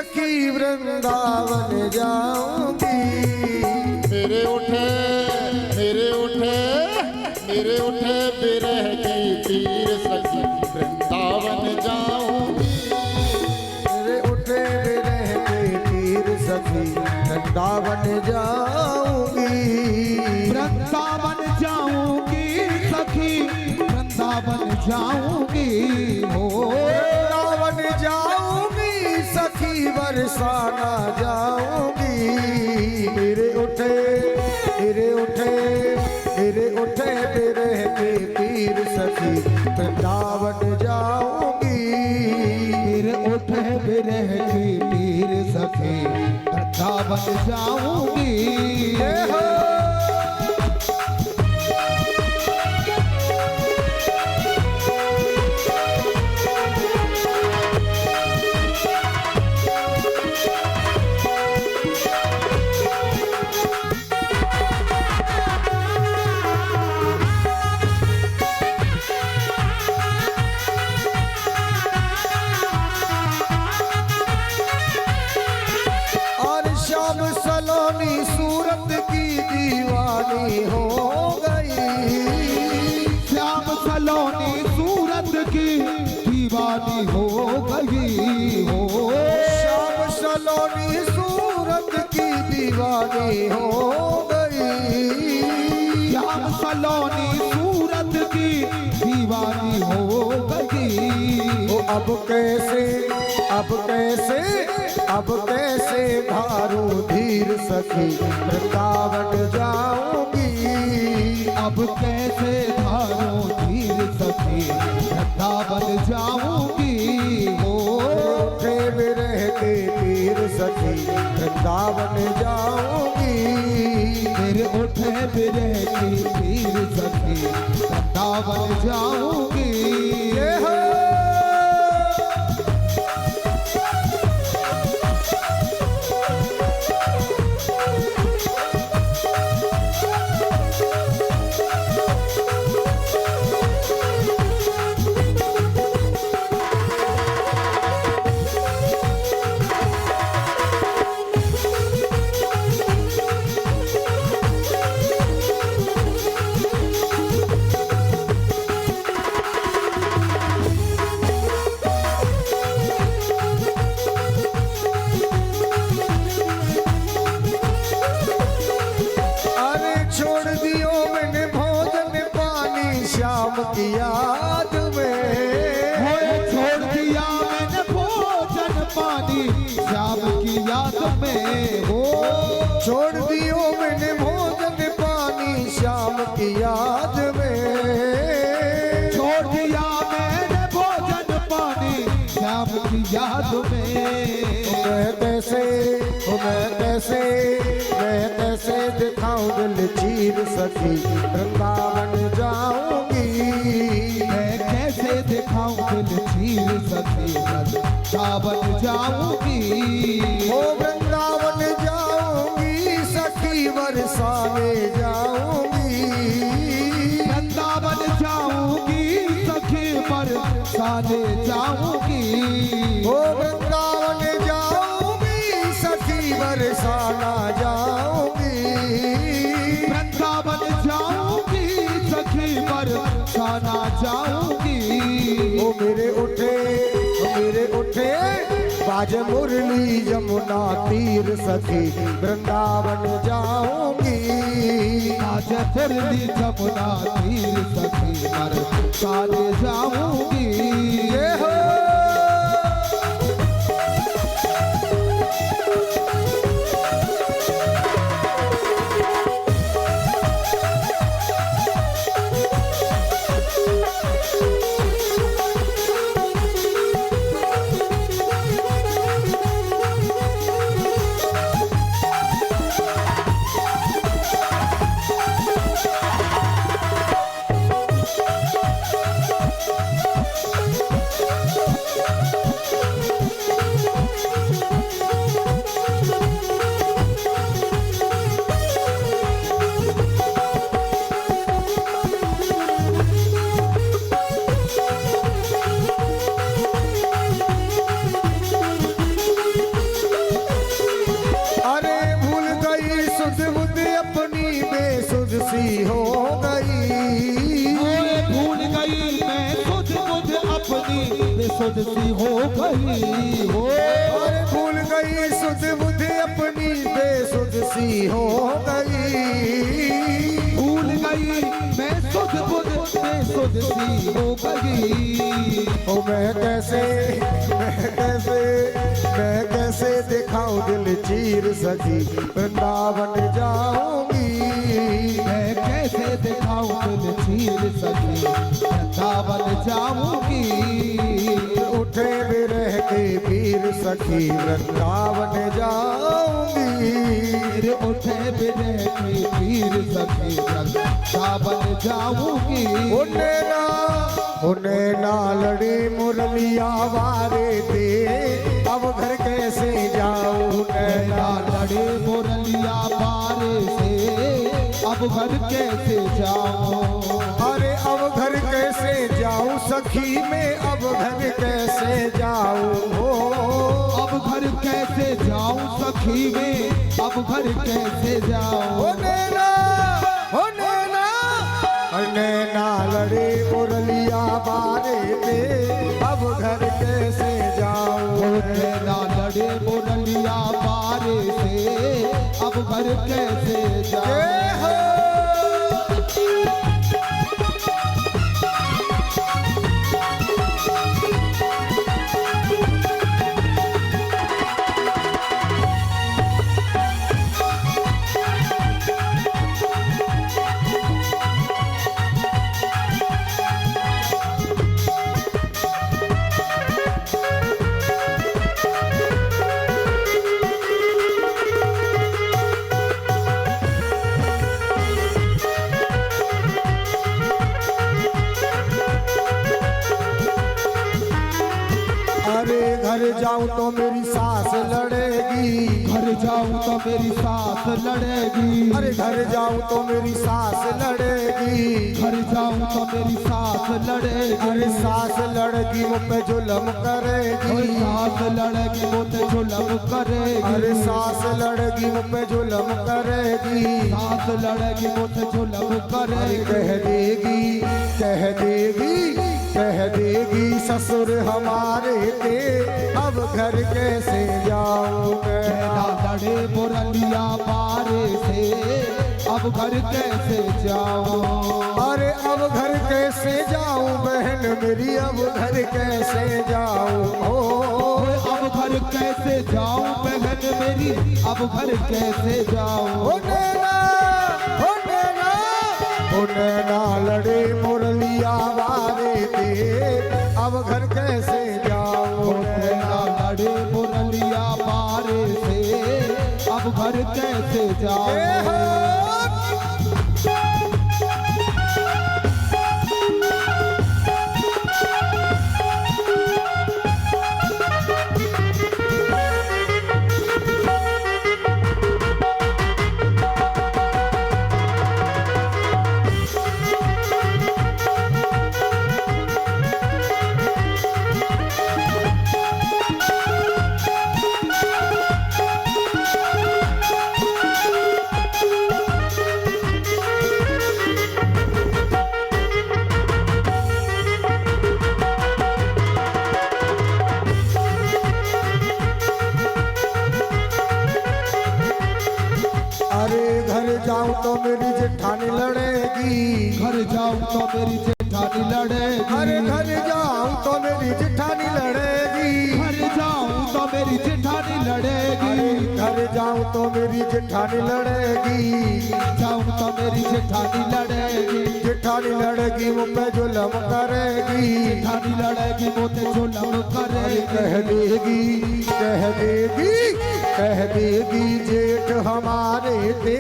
सखी वृंदावन जाऊंगी। मेरे उठे मेरे उठे मेरे उठे बिरह की पीर सखी वृंदावन जाऊंगी। मेरे उठे बिरह के पीर सखी वृंदावन जाऊंगी। वृंदावन जाऊंगी सखी वृंदावन जाऊंगी हो। वृंदावन जाऊंगी सखी बरसाना जाऊंगी। मेरे उठे मेरे उठे मेरे उठे बिरह के पीर सखी वृंदावन जाऊंगी। मेरे उठे बिरह की पीर सखी वृंदावन जाऊंगी। सलोनी सूरत की दीवानी हो गई। श्याम सलोनी सूरत की दीवानी हो गई हो। श्याम सलोनी सूरत की दीवानी हो गई। श्याम सलोनी सूरत की दीवानी हो गई। अब कैसे अब कैसे अब कैसे धारू धीर सखी वृंदावन जाऊंगी। अब कैसे धारो धीर सखी वृंदावन जाऊंगी हो। उठे बिरह के पीर सखी वृंदावन जाऊंगी। मेरे उठे बिरह की पीर सखी वृंदावन जाऊंगी। श्याम की याद में छोड़ दिया मैंने भोजन पानी श्याम की याद में हो। छोड़ दियो मैंने भोजन पानी श्याम की याद में। छोड़ दिया मैंने भोजन पानी श्याम की याद में। मैं कैसे दिखाऊं दिल चीर सखी वृंदावन जाऊंगी। मैं कैसे दिखाऊं दिल चीर सखी वृंदावन जाऊंगी। ओ वृंदावन जाऊंगी सखी बरसाने जाऊंगी। वृंदावन जाऊंगी सखी बरसाने जाऊंगी। ओ वृंदावन जाऊंगी सखी बरसाना जाऊंगी। वृंदावन जाऊंगी सखी बरसाना जाऊंगी। ओ मेरे उठे बाज मुरली जमुना तीर सखी वृंदावन जाऊंगी। बाज मुरली जमुना तीर सखी बरसाने जाऊंगी। सुध सी हो गई हो। अरे भूल गई सुध बुध अपनी बेसुध सी हो गई। भूल गई मैं सुध बुध बेसुध सी हो गई। ओ मैं कैसे दिखाऊं दिल चीर सकी वृंदावन जाऊंगी। मैं कैसे दिखाऊं दिल चीर सकी वृंदावन जाऊंगी। उठे बिरह के पीर सखी वृंदावन जाऊंगी। मेरे उठे बिरह के पीर सखी वृंदावन जाऊंगी। उन्हें ना लड़ी मुरलिया वारे थे अब घर कैसे जाऊं। नैना लड़े मुरलिया पारे से अब घर कैसे जाऊं। अरे अब घर कैसे जाऊं सखी में अब घर कैसे जाऊं हो। अब घर कैसे जाऊं सखी में अब घर कैसे जाऊं। नैना लड़े मुरलिया बारे थे अब घर कैसे जाऊं। नैना लड़े मुरलिया पारे से अब घर कैसे जाऊं। घर जाऊं तो मेरी सास लड़ेगी। घर जाऊं तो मेरी सास लड़ेगी। अरे घर जाऊं तो मेरी सास लड़ेगी। घर जाऊं तो मेरी सास लड़ेगी। अरे सास लड़की मुझ पे जुल्म करेगी। सास लड़की मुझ पे जुल्म करेगी। अरे सास लड़की मुझ पे जुल्म करेगी। सास लड़की मुझ पे जुल्म करेगी। कह देगी ससुर हमारे के अब घर कैसे जाऊं मैं। लड़े मुरलिया पारे से अब घर कैसे जाऊं। अरे अब घर कैसे जाऊं बहन मेरी अब घर कैसे जाऊं। अब घर कैसे जाऊं बहन मेरी अब घर कैसे जाऊं। नैना लड़े मुरलिया वारे थे अब घर कैसे जाऊं। नैना लड़े मुरलिया पारे से अब घर कैसे जाऊं। जाऊं तो मेरी जेठानी लड़ेगी। घर जाऊं तो मेरी जेठानी लड़ेगी। अरे घर जाऊं तो मेरी जेठानी लड़ेगी। घर जाऊं तो मेरी जेठानी लड़ेगी। घर जाऊं तो मेरी जेठानी लड़ेगी। जाऊं तो मेरी जेठानी लड़ेगी। जेठानी लड़ेगी मुझ पे जुल्म करेगी। जेठानी लड़ेगी मुझे जुल्म करेगी। कह देगी जेठ हमारे थे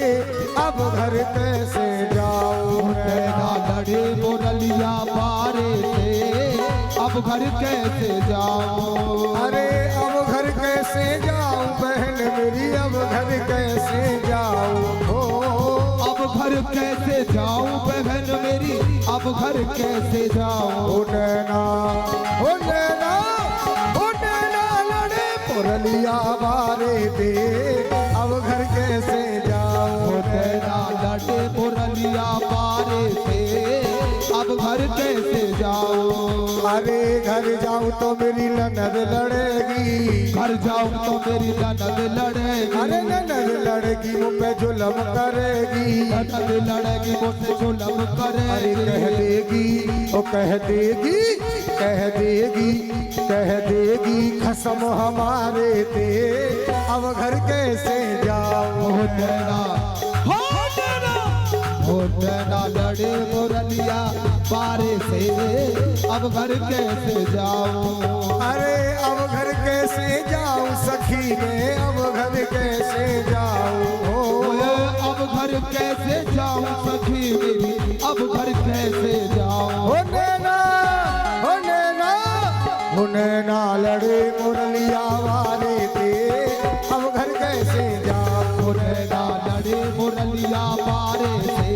अब घर कैसे जाऊं। नैना लड़े मुरलिया पारे से अब घर कैसे जाऊं। अरे अब घर कैसे जाऊं बहन मेरी अब घर कैसे जाऊं। अब घर कैसे जाऊं बहन मेरी अब घर कैसे जाऊं। नैना लड़े मुरलिया वारे थे अब घर कैसे जाऊं। नैना लड़े मुरलिया पारे से अब घर कैसे जाऊं? अरे घर जाऊं तो मेरी ननद लड़ेगी, घर जाऊं तो मेरी ननद लड़ेगी, अरे ननद लड़ेगी मुँह पे जुल्म करेगी, ननद लड़ेगी मुझसे जुल्म अरे कह करेगी। देगी ओ कह देगी, कह देगी, कह देगी कसम हमारे थे, अब घर कैसे जाऊं? हो तेरा लड़े मुरलिया पारे से, अब घर कैसे जाऊं? अरे अब घर कैसे जाऊं सखी में, अब घर कैसे जाऊं? ओए अब घर कैसे जाऊं सखी मेरी, अब घर कैसे जाऊं? हो नैना, हो नैना, हो नैना लड़े मुरलिया वाले थे, अब घर कैसे जाऊं? हो नैना लड़े मुरलिया पारे से,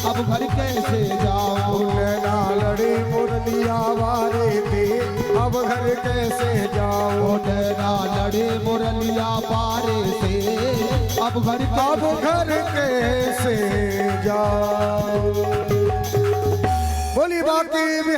अब घर कैसे जाऊं? नैना लड़े मुरलिया वाले थे, अब घर कैसे जाऊं? हो नैना लड़े मुरलिया पारे से, अब घर अब घर कैसे जाऊं? बोली बाकी